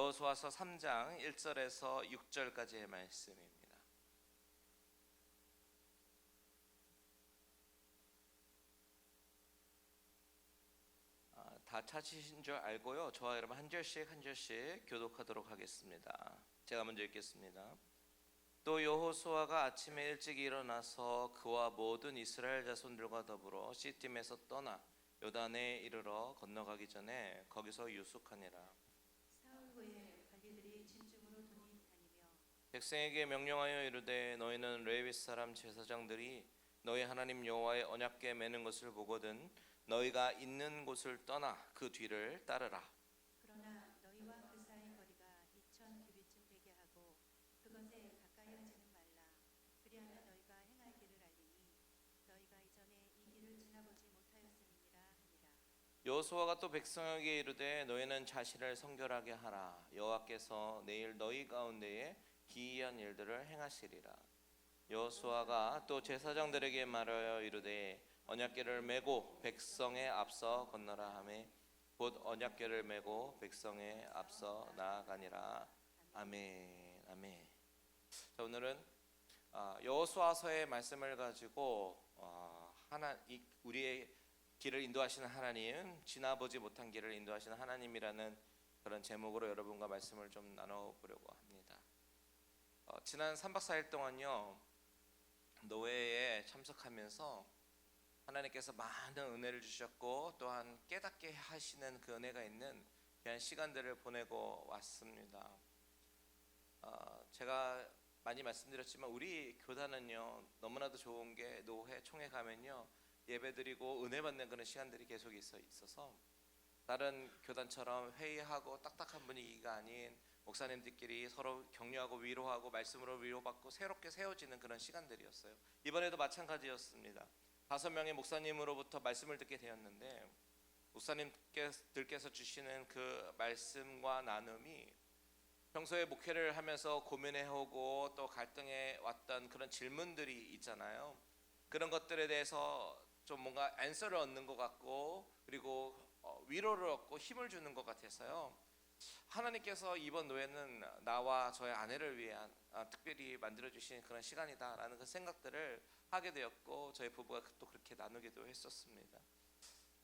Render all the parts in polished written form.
여호수아서 3장 1절에서 6절까지의 말씀입니다. 다 찾으신 줄 알고요. 저와 여러분 한 절씩 한 절씩 교독하도록 하겠습니다. 제가 먼저 읽겠습니다. 또 여호수아가 아침에 일찍 일어나서 그와 모든 이스라엘 자손들과 더불어 시팀에서 떠나 요단에 이르러 건너가기 전에 거기서 유숙하니라. 사흘 후에 관리들이 진중으로 돈이 다니며 백성에게 명령하여 이르되 너희는 레위 사람 제사장들이 너희 하나님 여호와의 언약궤 매는 것을 보거든 너희가 있는 곳을 떠나 그 뒤를 따르라. 그러나 너희와 그 사이 거리가 2,000 규빗쯤 되게 하고 그것에 가까이 하지는 말라. 그리하면 너희가 행할 길을 알리니 너희가 이전에 이 길을 지나보지 못하였음이니라 하니라. 여호수아가 또 백성에게 이르되 너희는 자신을 성결하게 하라. 여호와께서 내일 너희 가운데에 기이한 일들을 행하시리라. 여호수아가 또 제사장들에게 말하여 이르되 언약궤를 메고 백성에 앞서 건너라 하매 곧 언약궤를 메고 백성에 앞서 나아가니라. 아멘. 아멘. 자, 오늘은 여호수아서의 말씀을 가지고 우리의 길을 인도하시는 하나님, 지나보지 못한 길을 인도하시는 하나님이라는 그런 제목으로 여러분과 말씀을 좀 나눠보려고 합니다. 지난 3박 4일 동안요 노회에 참석하면서 하나님께서 많은 은혜를 주셨고 또한 깨닫게 하시는 그 은혜가 있는 귀한 시간들을 보내고 왔습니다. 제가 많이 말씀드렸지만 우리 교단은요 너무나도 좋은 게 노회 총회 가면요 예배드리고 은혜 받는 그런 시간들이 계속 있어서 다른 교단처럼 회의하고 딱딱한 분위기가 아닌 목사님들끼리 서로 격려하고 위로하고 말씀으로 위로받고 새롭게 세워지는 그런 시간들이었어요. 이번에도 마찬가지였습니다. 5명의 목사님으로부터 말씀을 듣게 되었는데 목사님들께서 주시는 그 말씀과 나눔이 평소에 목회를 하면서 고민해오고 또 갈등해 왔던 그런 질문들이 있잖아요. 그런 것들에 대해서 좀 뭔가 안서를 얻는 것 같고 그리고 위로를 얻고 힘을 주는 것 같아서요. 하나님께서 이번 노회는 나와 저의 아내를 위한 특별히 만들어주신 그런 시간이다라는 그 생각들을 하게 되었고 저희 부부가 또 그렇게 나누기도 했었습니다.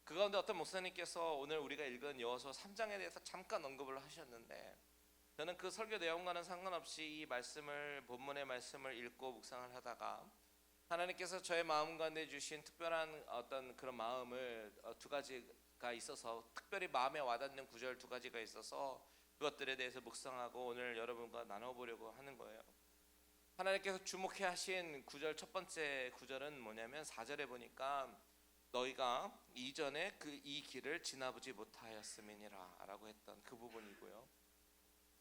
그 가운데 어떤 목사님께서 오늘 우리가 읽은 여호수아 3장에 대해서 잠깐 언급을 하셨는데 저는 그 설교 내용과는 상관없이 이 말씀을 본문의 말씀을 읽고 묵상을 하다가 하나님께서 저의 마음 가운데 주신 특별한 어떤 그런 마음을 두 가지가 있어서 특별히 마음에 와닿는 구절 두 가지가 있어서 그것들에 대해서 묵상하고 오늘 여러분과 나눠보려고 하는 거예요. 하나님께서 주목해 하신 구절 첫 번째 구절은 뭐냐면 4절에 보니까 너희가 이전에 이 길을 지나보지 못하였음이니라 라고 했던 그 부분이고요.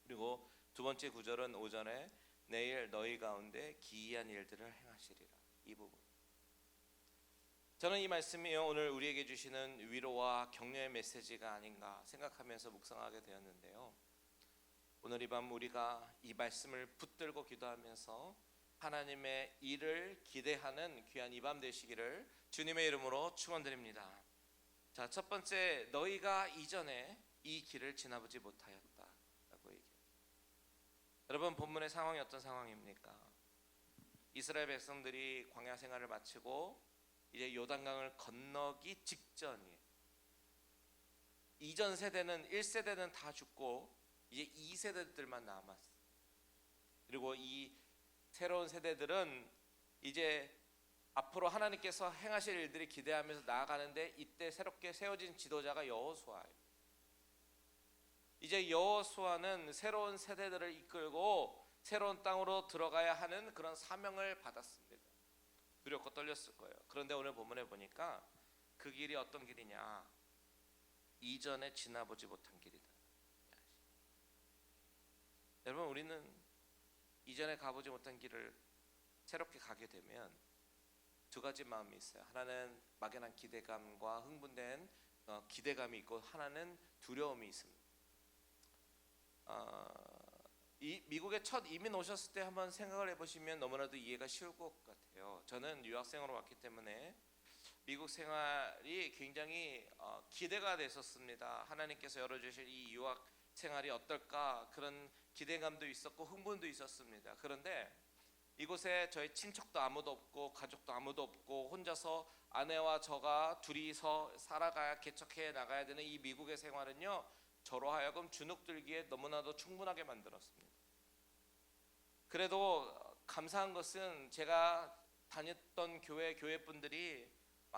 그리고 두 번째 구절은 5절에 내일 너희 가운데 기이한 일들을 행하시리라 이 부분. 저는 이 말씀이 오늘 우리에게 주시는 위로와 격려의 메시지가 아닌가 생각하면서 묵상하게 되었는데요. 오늘 이 밤 우리가 이 말씀을 붙들고 기도하면서 하나님의 일을 기대하는 귀한 이 밤 되시기를 주님의 이름으로 축원드립니다. 자, 첫 번째 너희가 이전에 이 길을 지나보지 못하였다라고 얘기해요. 여러분 본문의 상황이 어떤 상황입니까? 이스라엘 백성들이 광야 생활을 마치고 이제 요단강을 건너기 직전이에요. 이전 세대는 1세대는 다 죽고 이제 2세대들만 남았어요. 그리고 이 새로운 세대들은 이제 앞으로 하나님께서 행하실 일들이 기대하면서 나아가는데 이때 새롭게 세워진 지도자가 여호수아예요. 이제 여호수아는 새로운 세대들을 이끌고 새로운 땅으로 들어가야 하는 그런 사명을 받았습니다. 두렵고 떨렸을 거예요. 그런데 오늘 본문에 보니까 그 길이 어떤 길이냐? 이전에 지나보지 못한 길이다. 여러분 우리는 이전에 가보지 못한 길을 새롭게 가게 되면 두 가지 마음이 있어요. 하나는 막연한 기대감과 흥분된 기대감이 있고 하나는 두려움이 있습니다. 미국에 첫 이민 오셨을 때 한번 생각을 해보시면 너무나도 이해가 쉬울 것 같아요. 저는 유학생으로 왔기 때문에 미국 생활이 굉장히 기대가 됐었습니다. 하나님께서 열어주실 이 유학 생활이 어떨까 그런 기대감도 있었고 흥분도 있었습니다. 그런데 이곳에 저희 친척도 아무도 없고 가족도 아무도 없고 혼자서 아내와 저가 둘이서 살아가야 개척해 나가야 되는 이 미국의 생활은요, 저로 하여금 주눅들기에 너무나도 충분하게 만들었습니다. 그래도 감사한 것은 제가 다녔던 교회분들이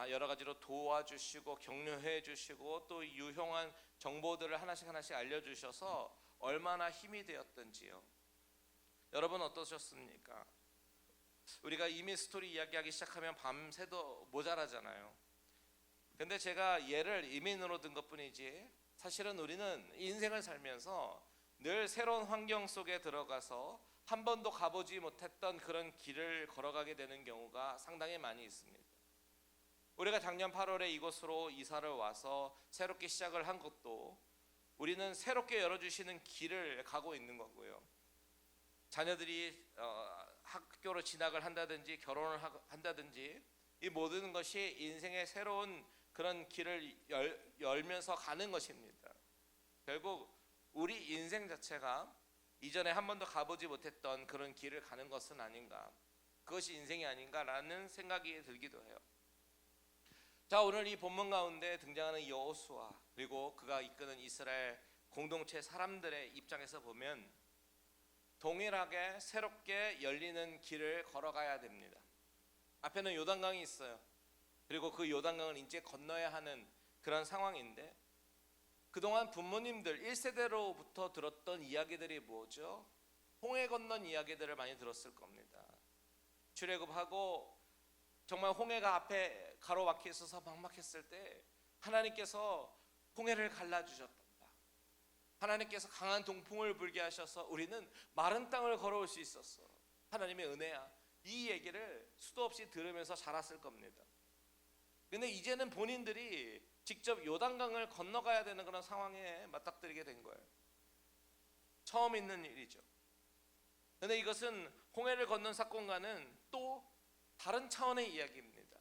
여러 가지로 도와주시고 격려해 주시고 또 유용한 정보들을 하나씩 알려주셔서 얼마나 힘이 되었던지요. 여러분 어떠셨습니까? 우리가 이민 스토리 이야기하기 시작하면 밤새도 모자라잖아요. 근데 제가 예를 이민으로 든 것뿐이지 사실은 우리는 인생을 살면서 늘 새로운 환경 속에 들어가서 한 번도 가보지 못했던 그런 길을 걸어가게 되는 경우가 상당히 많이 있습니다. 우리가 작년 8월에 이곳으로 이사를 와서 새롭게 시작을 한 것도 우리는 새롭게 열어주시는 길을 가고 있는 거고요. 자녀들이 학교로 진학을 한다든지 결혼을 한다든지 이 모든 것이 인생의 새로운 그런 길을 열면서 가는 것입니다. 결국 우리 인생 자체가 이전에 한 번도 가보지 못했던 그런 길을 가는 것은 아닌가, 그것이 인생이 아닌가라는 생각이 들기도 해요. 자, 오늘 이 본문 가운데 등장하는 여호수아 그리고 그가 이끄는 이스라엘 공동체 사람들의 입장에서 보면 동일하게 새롭게 열리는 길을 걸어가야 됩니다. 앞에는 요단강이 있어요. 그리고 그 요단강을 이제 건너야 하는 그런 상황인데 그동안 부모님들 1세대로부터 들었던 이야기들이 뭐죠? 홍해 건넌 이야기들을 많이 들었을 겁니다. 출애굽하고 정말 홍해가 앞에 가로막혀 있어서 막막했을 때 하나님께서 홍해를 갈라주셨다. 하나님께서 강한 동풍을 불게 하셔서 우리는 마른 땅을 걸어올 수 있었어. 하나님의 은혜야. 이 얘기를 수도 없이 들으면서 자랐을 겁니다. 근데 이제는 본인들이 직접 요단강을 건너가야 되는 그런 상황에 맞닥뜨리게 된 거예요. 처음 있는 일이죠. 근데 이것은 홍해를 건넌 사건과는 또 다른 차원의 이야기입니다.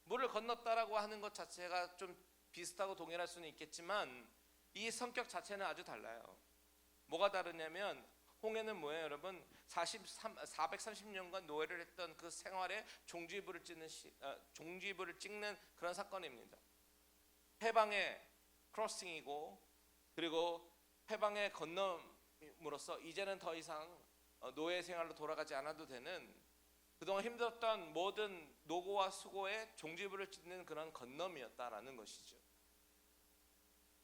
물을 건넜다라고 하는 것 자체가 좀 비슷하고 동일할 수는 있겠지만 이 성격 자체는 아주 달라요. 뭐가 다르냐면 홍해는 뭐예요, 여러분? 430년간 노예를 했던 그 생활에 종지부를 찍는 그런 사건입니다. 해방의 크로싱이고 그리고 해방의 건너므로써 이제는 더 이상 노예 생활로 돌아가지 않아도 되는 그동안 힘들었던 모든 노고와 수고에 종지부를 찍는 그런 건너이었다라는 것이죠.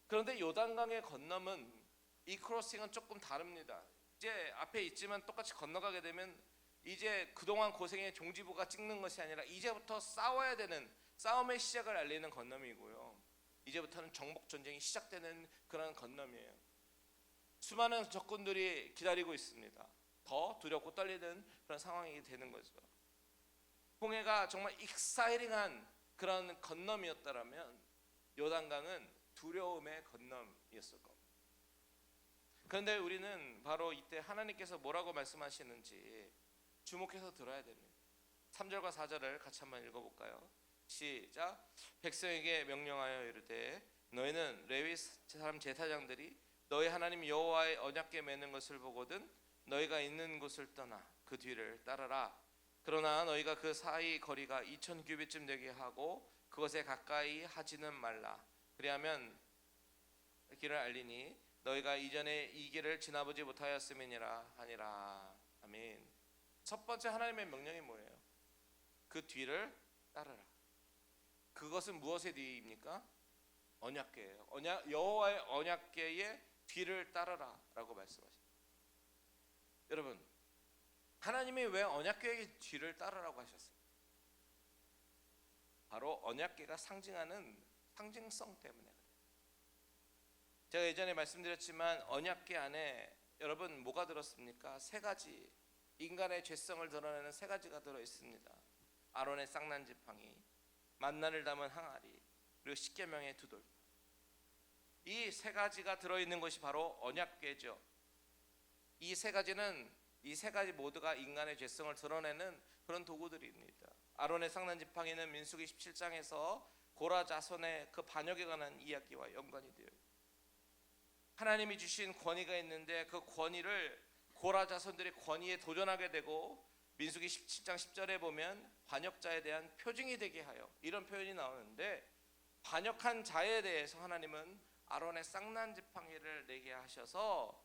그런데 요단강의 건너은 이 크로싱은 조금 다릅니다. 이제 앞에 있지만 똑같이 건너가게 되면 이제 그동안 고생의 종지부가 찍는 것이 아니라 이제부터 싸워야 되는 싸움의 시작을 알리는 건너이고요. 이제부터는 정복 전쟁이 시작되는 그런 건너이에요. 수많은 적군들이 기다리고 있습니다. 더 두렵고 떨리는 그런 상황이 되는 거죠. 홍해가 정말 익사이링한 그런 건너이었다라면 요단강은 두려움의 건너이었을 겁니다. 그런데 우리는 바로 이때 하나님께서 뭐라고 말씀하시는지 주목해서 들어야 됩니다. 3절과 4절을 같이 한번 읽어볼까요? 시작. 백성에게 명령하여 이르되 너희는 레위 사람 제사장들이 너희 하나님 여호와의 언약궤 매는 것을 보거든 너희가 있는 곳을 떠나 그 뒤를 따르라. 그러나 너희가 그 사이 거리가 2000 규빗쯤 되게 하고 그것에 가까이 하지는 말라. 그리하면 길을 알리니 너희가 이전에 이 길을 지나보지 못하였음이니라 하니라. 아멘. 첫 번째 하나님의 명령이 뭐예요? 그 뒤를 따르라. 그것은 무엇의 뒤입니까? 언약궤예요. 여호와의 언약궤의 뒤를 따르라라고 말씀하십니다. 여러분, 하나님이 왜 언약궤의 뒤를 따르라고 하셨어요? 바로 언약궤가 상징하는 상징성 때문에 그래요. 제가 예전에 말씀드렸지만 언약궤 안에 여러분 뭐가 들었습니까? 세 가지, 인간의 죄성을 드러내는 세 가지가 들어 있습니다. 아론의 쌍난 지팡이, 만나를 담은 항아리, 그리고 십계명의 두 돌. 이 세 가지가 들어 있는 것이 바로 언약궤죠. 이 세 가지 모두가 인간의 죄성을 드러내는 그런 도구들입니다. 아론의 쌍난 지팡이는 민수기 17장에서 고라 자손의 그 반역에 관한 이야기와 연관이 되어 있습니다. 하나님이 주신 권위가 있는데 그 권위를 고라 자손들이 권위에 도전하게 되고 민수기 17장 10절에 보면 반역자에 대한 표징이 되게 하여 이런 표현이 나오는데 반역한 자에 대해서 하나님은 아론의 쌍난 지팡이를 내게 하셔서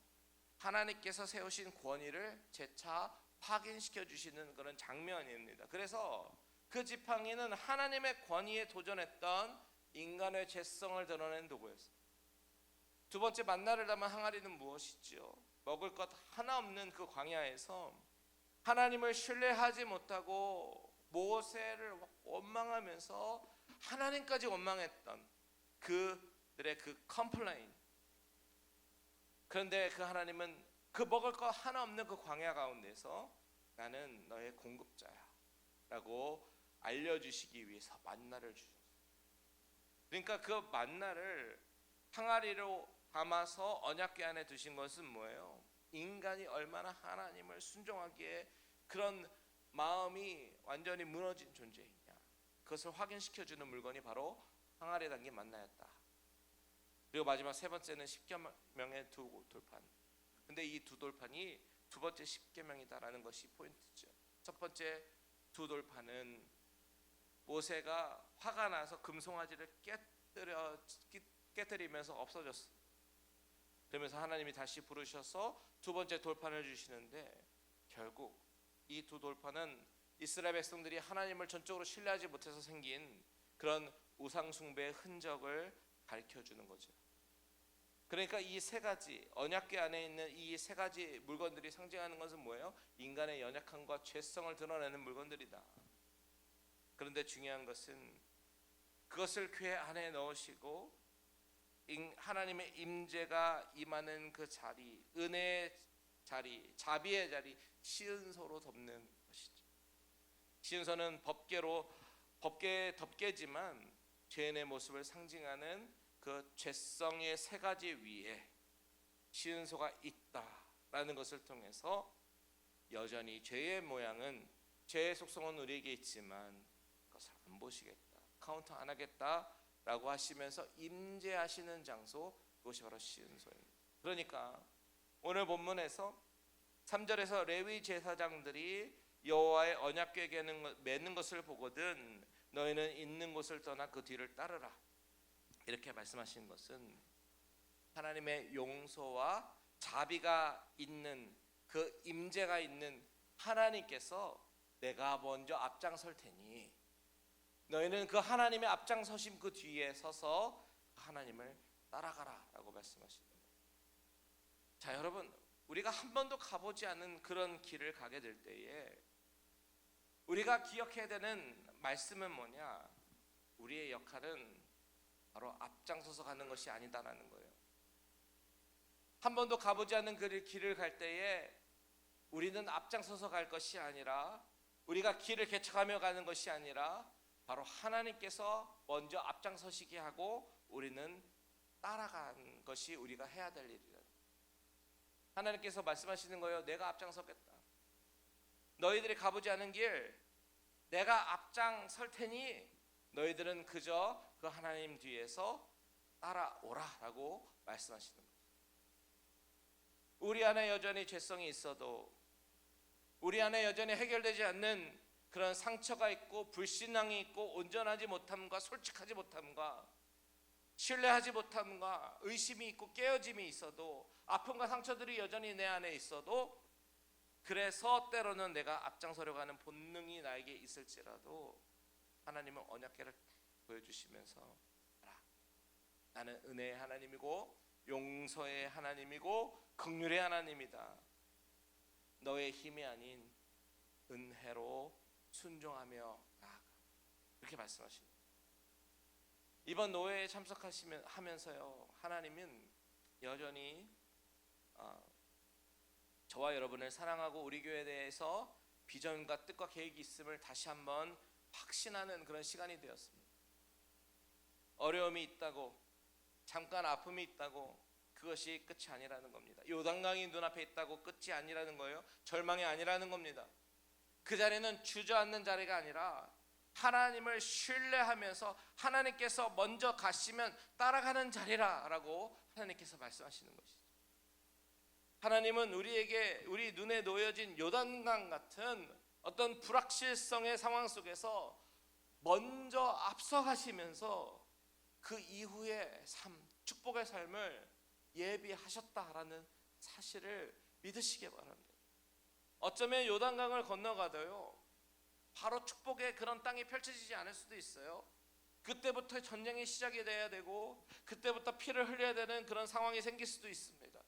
하나님께서 세우신 권위를 재차 확인시켜 주시는 그런 장면입니다. 그래서 그 지팡이는 하나님의 권위에 도전했던 인간의 죄성을 드러낸 도구였어요. 두 번째 만나를 담은 항아리는 무엇이지요? 먹을 것 하나 없는 그 광야에서 하나님을 신뢰하지 못하고 모세를 원망하면서 하나님까지 원망했던 그들의 그 컴플레인. 그런데 그 하나님은 그 먹을 것 하나 없는 그 광야 가운데서 나는 너의 공급자야 라고 알려주시기 위해서 만나를 주셨어요. 그러니까 그 만나를 항아리로 담아서 언약궤 안에 두신 것은 뭐예요? 인간이 얼마나 하나님을 순종하기에 그런 마음이 완전히 무너진 존재이냐, 그것을 확인시켜주는 물건이 바로 항아리에 담긴 만나였다. 그리고 마지막 세 번째는 십계명의 두 돌판. 근데 이 두 돌판이 두 번째 십계명이다라는 것이 포인트죠. 첫 번째 두 돌판은 모세가 화가 나서 금송아지를 깨뜨리면서 없어졌어. 그러면서 하나님이 다시 부르셔서 두 번째 돌판을 주시는데, 결국 이 두 돌판은 이스라엘 백성들이 하나님을 전적으로 신뢰하지 못해서 생긴 그런 우상 숭배의 흔적을 가르쳐주는 거죠. 그러니까 이 세 가지, 언약궤 안에 있는 이 세 가지 물건들이 상징하는 것은 뭐예요? 인간의 연약함과 죄성을 드러내는 물건들이다. 그런데 중요한 것은 그것을 궤 안에 넣으시고 하나님의 임재가 임하는 그 자리, 은혜의 자리, 자비의 자리, 시은소로 덮는 것이죠. 시은소는 법계 덮개지만 죄인의 모습을 상징하는 그 죄성의 세 가지 위에 시은소가 있다라는 것을 통해서 여전히 죄의 모양은, 죄의 속성은 우리에게 있지만 그것을 안 보시겠다, 카운트 안 하겠다라고 하시면서 임재하시는 장소, 그것이 바로 시은소입니다. 그러니까 오늘 본문에서 3절에서 레위 제사장들이 여호와의 언약궤 매는 것을 보거든 너희는 있는 곳을 떠나 그 뒤를 따르라, 이렇게 말씀하신 것은 하나님의 용서와 자비가 있는 그 임재가 있는 하나님께서 내가 먼저 앞장설 테니 너희는 그 하나님의 앞장서심 그 뒤에 서서 하나님을 따라가라 라고 말씀하시는 거예요. 자, 여러분, 우리가 한 번도 가보지 않은 그런 길을 가게 될 때에 우리가 기억해야 되는 말씀은 뭐냐? 우리의 역할은 바로 앞장서서 가는 것이 아니다라는 거예요. 한 번도 가보지 않은 그 길을 갈 때에 우리는 앞장서서 갈 것이 아니라, 우리가 길을 개척하며 가는 것이 아니라 바로 하나님께서 먼저 앞장서시게 하고 우리는 따라가는 것이 우리가 해야 될 일이다. 하나님께서 말씀하시는 거예요. 내가 앞장서겠다. 너희들이 가보지 않은 길 내가 앞장설 테니 너희들은 그저 그 하나님 뒤에서 따라오라 라고 말씀하시는 거예요. 우리 안에 여전히 죄성이 있어도, 우리 안에 여전히 해결되지 않는 그런 상처가 있고 불신앙이 있고 온전하지 못함과 솔직하지 못함과 신뢰하지 못함과 의심이 있고 깨어짐이 있어도, 아픔과 상처들이 여전히 내 안에 있어도, 그래서 때로는 내가 앞장서려고 하는 본능이 나에게 있을지라도 하나님은 언약궤를 보여주시면서 알아, 나는 은혜의 하나님이고 용서의 하나님이고 긍휼의 하나님이다. 너의 힘이 아닌 은혜로 순종하며 나아가, 이렇게 말씀하십니다. 이번 노회에 참석하면서요, 하나님은 여전히 저와 여러분을 사랑하고 우리 교회에 대해서 비전과 뜻과 계획이 있음을 다시 한번 확신하는 그런 시간이 되었습니다. 어려움이 있다고, 잠깐 아픔이 있다고 그것이 끝이 아니라는 겁니다. 요단강이 눈앞에 있다고 끝이 아니라는 거예요. 절망이 아니라는 겁니다. 그 자리는 주저앉는 자리가 아니라 하나님을 신뢰하면서 하나님께서 먼저 가시면 따라가는 자리라고 하나님께서 말씀하시는 것이죠. 하나님은 우리에게 우리 눈에 놓여진 요단강 같은 어떤 불확실성의 상황 속에서 먼저 앞서가시면서 그 이후의 삶, 축복의 삶을 예비하셨다라는 사실을 믿으시기 바랍니다. 어쩌면 요단강을 건너가도요, 바로 축복의 그런 땅이 펼쳐지지 않을 수도 있어요. 그때부터 전쟁이 시작이 돼야 되고 그때부터 피를 흘려야 되는 그런 상황이 생길 수도 있습니다.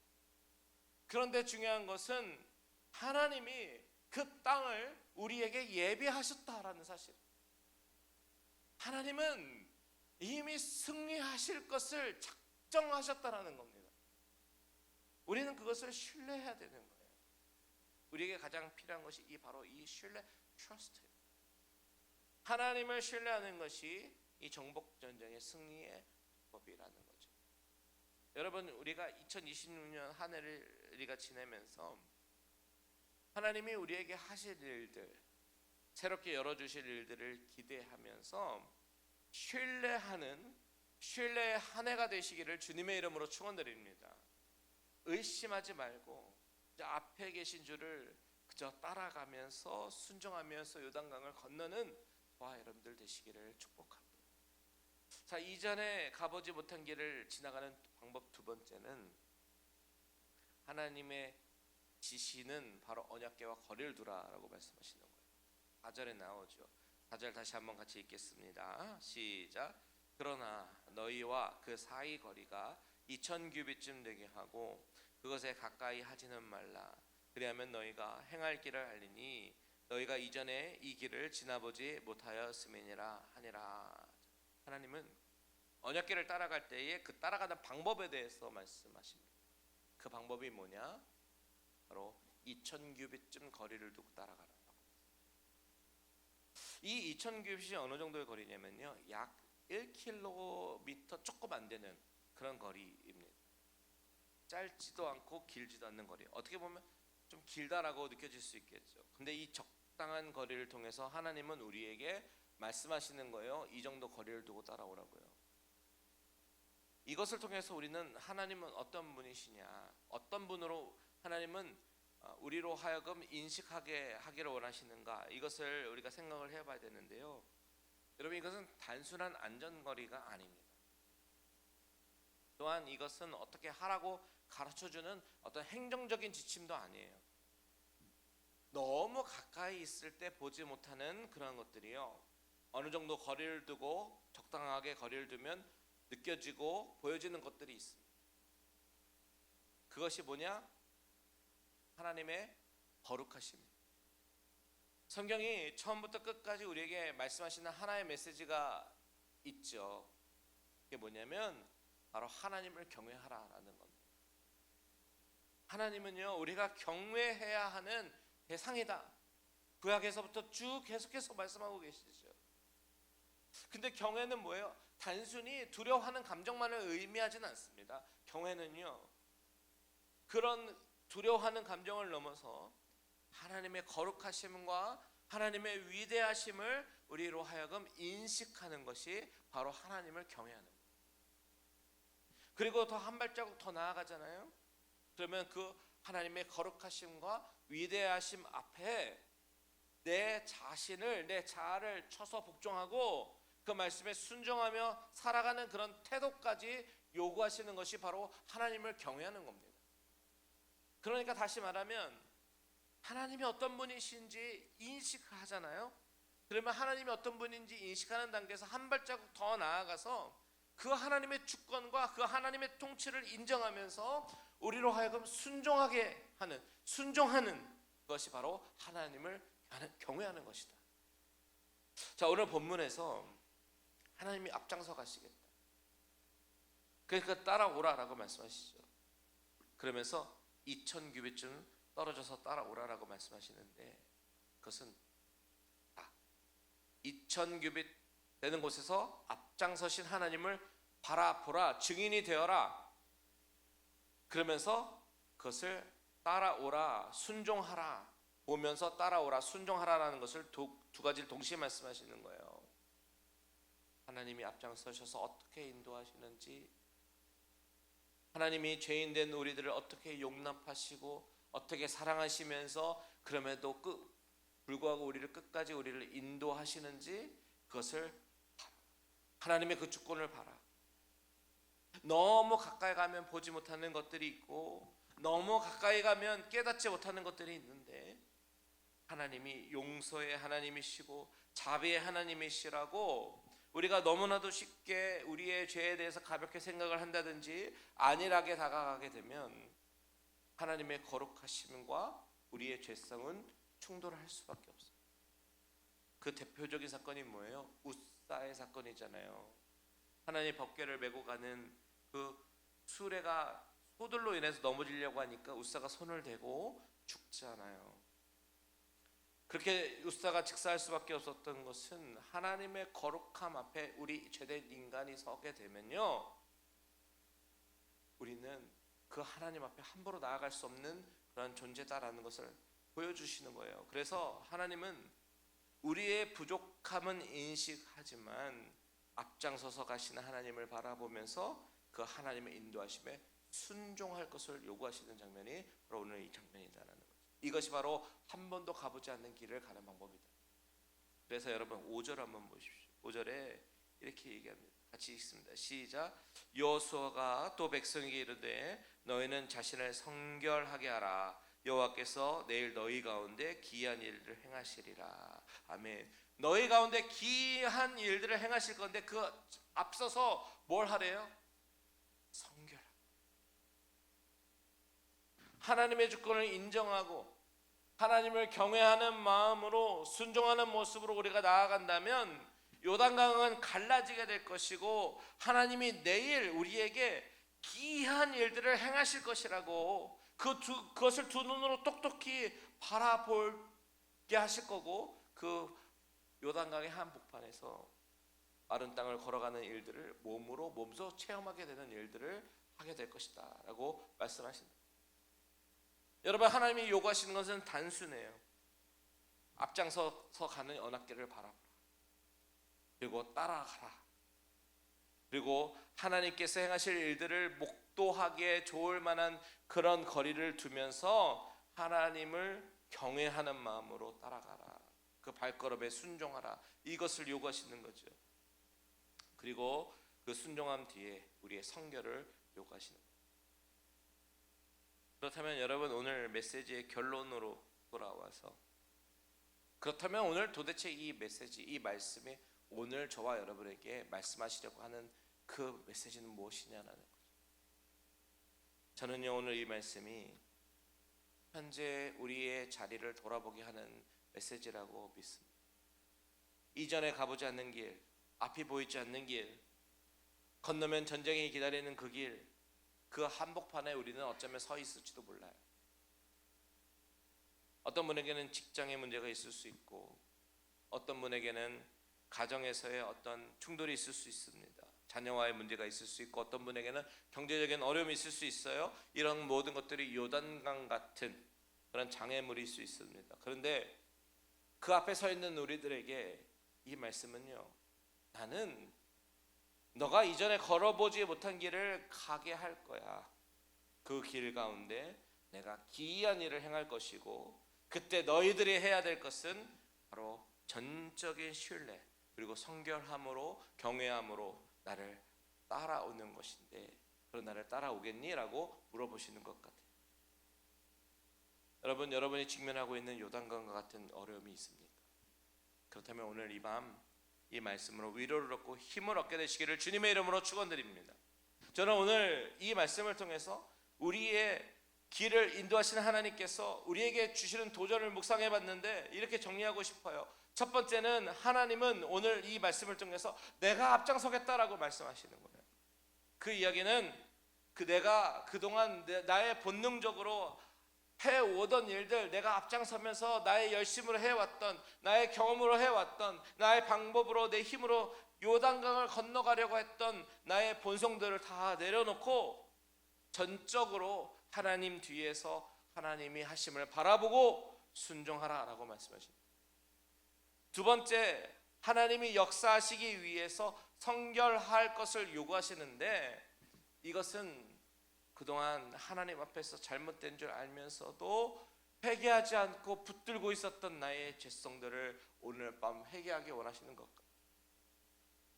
그런데 중요한 것은 하나님이 그 땅을 우리에게 예비하셨다라는 사실. 하나님은 이미 승리하실 것을 작정하셨다라는 겁니다. 우리는 그것을 신뢰해야 되는 거예요. 우리에게 가장 필요한 것이 바로 이 신뢰, trust예요. 하나님을 신뢰하는 것이 이 정복 전쟁의 승리의 법이라는 거죠. 여러분, 우리가 2026년 한 해를 우리가 지내면서 하나님이 우리에게 하실 일들, 새롭게 열어주실 일들을 기대하면서 신뢰의 한 해가 되시기를 주님의 이름으로 축원드립니다. 의심하지 말고 앞에 계신 주를 그저 따라가면서 순종하면서 요단강을 건너는 저와 여러분들 되시기를 축복합니다. 자, 이전에 가보지 못한 길을 지나가는 방법 두 번째는 하나님의 지시는 바로 언약궤와 거리를 두라라고 말씀하시는 거예요. 4절에 나오죠. 4절 다시 한번 같이 읽겠습니다. 시작. 그러나 너희와 그 사이 거리가 2000규빗쯤 되게 하고 그것에 가까이 하지는 말라. 그리하면 너희가 행할 길을 알리니 너희가 이전에 이 길을 지나보지 못하였음이니라 하니라. 하나님은 언약궤를 따라갈 때에 그 따라가는 방법에 대해서 말씀하십니다. 그 방법이 뭐냐? 바로 2000규빗쯤 거리를 두고 따라가라. 이 2000규빗이 어느 정도의 거리냐면요, 약 1km 조금 안 되는 그런 거리입니다. 짧지도 않고 길지도 않는 거리. 어떻게 보면 좀 길다라고 느껴질 수 있겠죠. 근데 이 적당한 거리를 통해서 하나님은 우리에게 말씀하시는 거예요. 이 정도 거리를 두고 따라오라고요. 이것을 통해서 우리는 하나님은 어떤 분이시냐, 어떤 분으로 하나님은 우리로 하여금 인식하게 하기를 원하시는가, 이것을 우리가 생각을 해봐야 되는데요. 여러분, 이것은 단순한 안전거리가 아닙니다. 또한 이것은 어떻게 하라고 가르쳐주는 어떤 행정적인 지침도 아니에요. 너무 가까이 있을 때 보지 못하는 그런 것들이요, 어느 정도 거리를 두고 적당하게 거리를 두면 느껴지고 보여지는 것들이 있습니다. 그것이 뭐냐? 하나님의 거룩하심입니다. 성경이 처음부터 끝까지 우리에게 말씀하시는 하나의 메시지가 있죠. 그게 뭐냐면 바로 하나님을 경외하라라는 겁니다. 하나님은요, 우리가 경외해야 하는 대상이다. 구약에서부터 쭉 계속해서 말씀하고 계시죠. 근데 경외는 뭐예요? 단순히 두려워하는 감정만을 의미하지는 않습니다. 경외는요, 그런 두려워하는 감정을 넘어서 하나님의 거룩하심과 하나님의 위대하심을 우리로 하여금 인식하는 것이 바로 하나님을 경외하는 거예요. 그리고 더 한 발자국 더 나아가잖아요. 그러면 그 하나님의 거룩하심과 위대하심 앞에 내 자신을, 내 자아를 쳐서 복종하고 그 말씀에 순종하며 살아가는 그런 태도까지 요구하시는 것이 바로 하나님을 경외하는 겁니다. 그러니까 다시 말하면 하나님이 어떤 분이신지 인식하잖아요. 그러면 하나님이 어떤 분인지 인식하는 단계에서 한 발자국 더 나아가서 그 하나님의 주권과 그 하나님의 통치를 인정하면서 우리로 하여금 순종하는 것이 바로 하나님을 경외하는 것이다. 자, 오늘 본문에서 하나님이 앞장서 가시겠다. 그러니까 따라오라라고 말씀하시죠. 그러면서 2000규빗쯤 떨어져서 따라오라라고 말씀하시는데, 그것은 2000규빗 되는 곳에서 앞장서신 하나님을 바라보라, 증인이 되어라. 그러면서 그것을 따라오라, 순종하라, 보면서 따라오라, 순종하라라는 것을 두 가지를 동시에 말씀하시는 거예요. 하나님이 앞장서셔서 어떻게 인도하시는지, 하나님이 죄인된 우리들을 어떻게 용납하시고 어떻게 사랑하시면서 그럼에도 불구하고 우리를 우리를 인도하시는지 그것을 하나님의 그 주권을 봐라. 너무 가까이 가면 보지 못하는 것들이 있고 너무 가까이 가면 깨닫지 못하는 것들이 있는데 하나님이 용서의 하나님이시고 자비의 하나님이시라고 우리가 너무나도 쉽게 우리의 죄에 대해서 가볍게 생각을 한다든지 안일하게 다가가게 되면 하나님의 거룩하심과 우리의 죄성은 충돌할 수밖에 없어요. 그 대표적인 사건이 뭐예요? 우사의 사건이잖아요. 하나님 법궤를 메고 가는 그 수레가 소들로 인해서 넘어지려고 하니까 우사가 손을 대고 죽잖아요. 그렇게 우사가 직사할 수밖에 없었던 것은 하나님의 거룩함 앞에 우리 죄된 인간이 서게 되면요, 우리는 그 하나님 앞에 함부로 나아갈 수 없는 그런 존재다라는 것을 보여주시는 거예요. 그래서 하나님은 우리의 부족함은 인식하지만 앞장서서 가시는 하나님을 바라보면서 그 하나님의 인도하심에 순종할 것을 요구하시는 장면이 바로 오늘 이 장면이다라는 거죠. 이것이 바로 한 번도 가보지 않는 길을 가는 방법이다. 그래서 여러분 5절 한번 보십시오. 5절에 이렇게 얘기합니다. 같이 읽습니다. 시작. 여호수아가 또 백성에게 이르되 너희는 자신을 성결하게 하라. 여호와께서 내일 너희 가운데 기이한 일들을 행하시리라. 아멘. 너희 가운데 기이한 일들을 행하실 건데 그 앞서서 뭘 하래요? 성결. 하나님의 주권을 인정하고 하나님을 경외하는 마음으로 순종하는 모습으로 우리가 나아간다면 요단강은 갈라지게 될 것이고 하나님이 내일 우리에게 기이한 일들을 행하실 것이라고 그것을 두 눈으로 똑똑히 바라보게 하실 거고 그 요단강의 한복판에서 마른 땅을 걸어가는 일들을 몸소 체험하게 되는 일들을 하게 될 것이다 라고 말씀하십니다. 여러분, 하나님이 요구하시는 것은 단순해요. 앞장서서 가는 언약궤를 바라보라. 그리고 따라가라. 그리고 하나님께서 행하실 일들을 목도하기에 좋을 만한 그런 거리를 두면서 하나님을 경외하는 마음으로 따라가라. 그 발걸음에 순종하라. 이것을 요구하시는 거죠. 그리고 그 순종함 뒤에 우리의 성결을 요구하시는 거예요. 그렇다면 여러분, 오늘 메시지의 결론으로 돌아와서 그렇다면 오늘 도대체 이 메시지, 이 말씀이 오늘 저와 여러분에게 말씀하시려고 하는 그 메시지는 무엇이냐는 거죠. 저는요, 오늘 이 말씀이 현재 우리의 자리를 돌아보게 하는 메시지라고 믿습니다. 이전에 가보지 않는 길, 앞이 보이지 않는 길, 건너면 전쟁이 기다리는 그 길, 그 한복판에 우리는 어쩌면 서 있을지도 몰라요. 어떤 분에게는 직장의 문제가 있을 수 있고 어떤 분에게는 가정에서의 어떤 충돌이 있을 수 있습니다. 자녀와의 문제가 있을 수 있고 어떤 분에게는 경제적인 어려움이 있을 수 있어요. 이런 모든 것들이 요단강 같은 그런 장애물일 수 있습니다. 그런데 그 앞에 서 있는 우리들에게 이 말씀은요, 나는 너가 이전에 걸어보지 못한 길을 가게 할 거야. 그 길 가운데 내가 기이한 일을 행할 것이고 그때 너희들이 해야 될 것은 바로 전적인 신뢰 그리고 성결함으로 경외함으로 나를 따라오는 것인데 그럼 나를 따라오겠니? 라고 물어보시는 것 같아요. 여러분, 여러분이 직면하고 있는 요단강과 같은 어려움이 있습니까? 그렇다면 오늘 이 밤 이 말씀으로 위로를 얻고 힘을 얻게 되시기를 주님의 이름으로 축원드립니다. 저는 오늘 이 말씀을 통해서 우리의 길을 인도하시는 하나님께서 우리에게 주시는 도전을 묵상해 봤는데 이렇게 정리하고 싶어요. 첫 번째는 하나님은 오늘 이 말씀을 통해서 내가 앞장서겠다라고 말씀하시는 거예요. 그 이야기는 내가 그동안 나의 본능적으로 해오던 일들, 내가 앞장서면서 나의 열심으로 해왔던, 나의 경험으로 해왔던, 나의 방법으로 내 힘으로 요단강을 건너가려고 했던 나의 본성들을 다 내려놓고 전적으로 하나님 뒤에서 하나님이 하심을 바라보고 순종하라라고 말씀하십니다. 두 번째, 하나님이 역사하시기 위해서 성결할 것을 요구하시는데 이것은 그동안 하나님 앞에서 잘못된 줄 알면서도 회개하지 않고 붙들고 있었던 나의 죄성들을 오늘 밤 회개하기 원하시는 것까?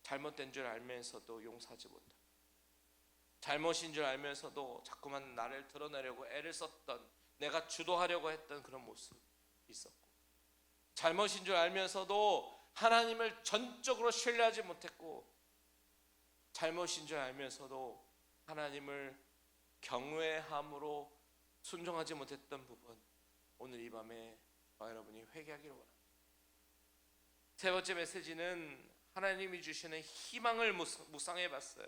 잘못된 줄 알면서도 용서하지 못하고, 잘못인 줄 알면서도 자꾸만 나를 드러내려고 애를 썼던, 내가 주도하려고 했던 그런 모습이 있었고, 잘못인 줄 알면서도 하나님을 전적으로 신뢰하지 못했고, 잘못인 줄 알면서도 하나님을 경외함으로 순종하지 못했던 부분, 오늘 이 밤에 저와 여러분이 회개하기를 원합니다. 세 번째 메시지는 하나님이 주시는 희망을 묵상해 봤어요.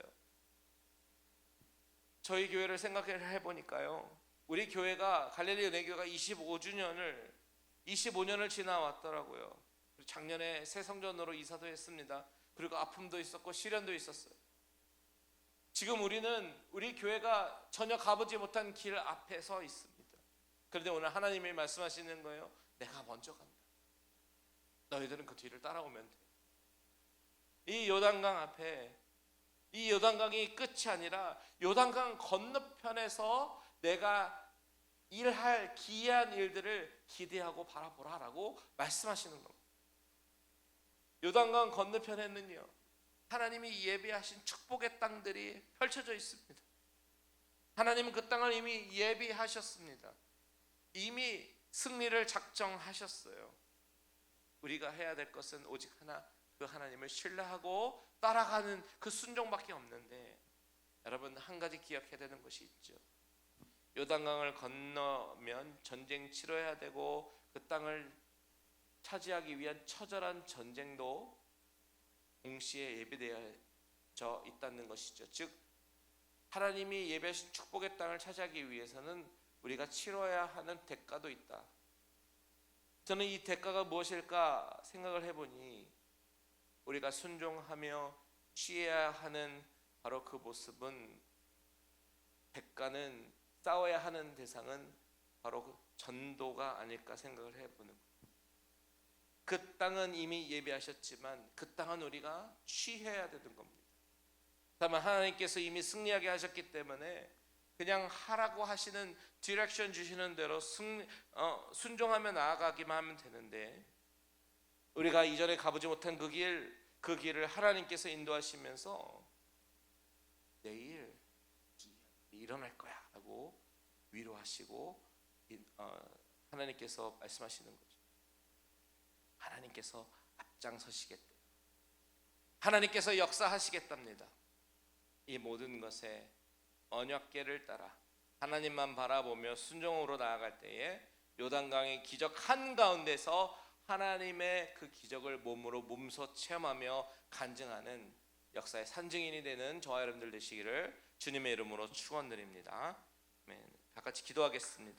저희 교회를 생각해 보니까요, 우리 교회가 갈릴리 은혜교회가 25년을 지나왔더라고요. 작년에 새 성전으로 이사도 했습니다. 그리고 아픔도 있었고 시련도 있었어요. 지금 우리 교회가 전혀 가보지 못한 길 앞에 서 있습니다. 그런데 오늘 하나님이 말씀하시는 거예요. 내가 먼저 간다. 너희들은 그 뒤를 따라오면 돼. 이 요단강 앞에, 이 요단강이 끝이 아니라 요단강 건너편에서 내가 일할 기이한 일들을 기대하고 바라보라라고 말씀하시는 겁니다. 요단강 건너편에는요, 하나님이 예비하신 축복의 땅들이 펼쳐져 있습니다. 하나님은 그 땅을 이미 예비하셨습니다. 이미 승리를 작정하셨어요. 우리가 해야 될 것은 오직 하나, 그 하나님을 신뢰하고 따라가는 그 순종밖에 없는데, 여러분 한 가지 기억해야 되는 것이 있죠. 요단강을 건너면 전쟁 치러야 되고 그 땅을 차지하기 위한 처절한 전쟁도 동시에 예비되어져 있다는 것이죠. 즉 하나님이 예비하신 축복의 땅을 차지하기 위해서는 우리가 치러야 하는 대가도 있다. 저는 이 대가가 무엇일까 생각을 해보니, 우리가 순종하며 취해야 하는 바로 그 모습은, 대가는, 싸워야 하는 대상은 바로 그 전도가 아닐까 생각을 해보는 거예요. 그 땅은 이미 예비하셨지만 그 땅은 우리가 취해야 되는 겁니다. 다만 하나님께서 이미 승리하게 하셨기 때문에 그냥 하라고 하시는 디렉션 주시는 대로 순종하며 나아가기만 하면 되는데, 우리가 이전에 가보지 못한 그 길을 하나님께서 인도하시면서 내일 일어날 거야 라고 위로하시고 하나님께서 말씀하시는 거죠. 하나님께서 앞장서시겠다. 하나님께서 역사하시겠답니다. 이 모든 것에 언약궤를 따라 하나님만 바라보며 순종으로 나아갈 때에 요단강의 기적 한가운데서 하나님의 그 기적을 몸소 체험하며 간증하는 역사의 산증인이 되는 저와 여러분들 되시기를 주님의 이름으로 축원드립니다. 다 같이 기도하겠습니다.